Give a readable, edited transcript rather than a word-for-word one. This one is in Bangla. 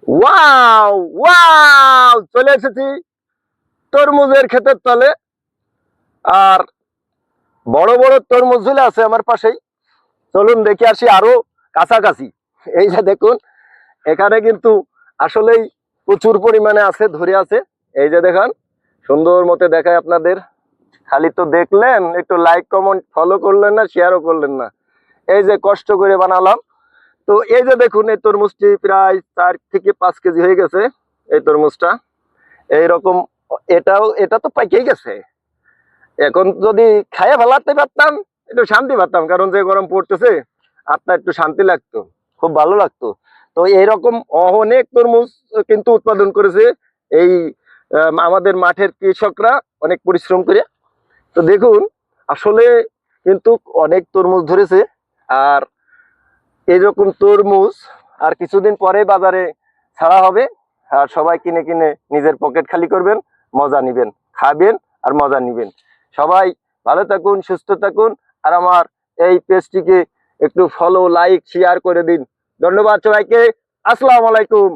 ওয়াও ওয়াও, চলে এসেছি তরমুজের ক্ষেতের তলে। আর বড় বড় তরমুজ ঝুলে আছে আমার পাশেই। চলুন দেখে আসি আরো কাছাকাছি। এই যে দেখুন, এখানে কিন্তু আসলেই প্রচুর পরিমাণে আছে, ধরে আছে। এই যে দেখেন, সুন্দর মতে দেখায় আপনাদের। খালি তো দেখলেন, একটু লাইক কমেন্ট ফলো করলেন না, শেয়ারও করলেন না। এই যে কষ্ট করে বানালাম। তো এই যে দেখুন, এই তরমুজটি প্রায় 4 থেকে 5 কেজি হয়ে গেছে। এই তরমুজটা এইরকম, এটা তো পাইকেই গেছে। এখন যদি খাইয়ে ফেলাতে পারতাম, একটু শান্তি পাতাম, কারণ যে গরম পড়তেছে, আপনার একটু শান্তি লাগতো, খুব ভালো লাগতো। তো এইরকম অনেক তরমুজ কিন্তু উৎপাদন করেছে এই আমাদের মাঠের কৃষকরা, অনেক পরিশ্রম করে। তো দেখুন, আসলে কিন্তু অনেক তরমুজ ধরেছে। আর এইরকম তরমুজ আর কিছুদিন পরে বাজারে ছাড়া হবে। আর সবাই কিনে কিনে নিজের পকেট খালি করবেন, মজা নিবেন, খাবেন আর মজা নিবেন। সবাই ভালো থাকুন, সুস্থ থাকুন। আর আমার এই পেজটিকে একটু ফলো, লাইক, শেয়ার করে দিন। ধন্যবাদ সবাইকে। আসসালামু আলাইকুম।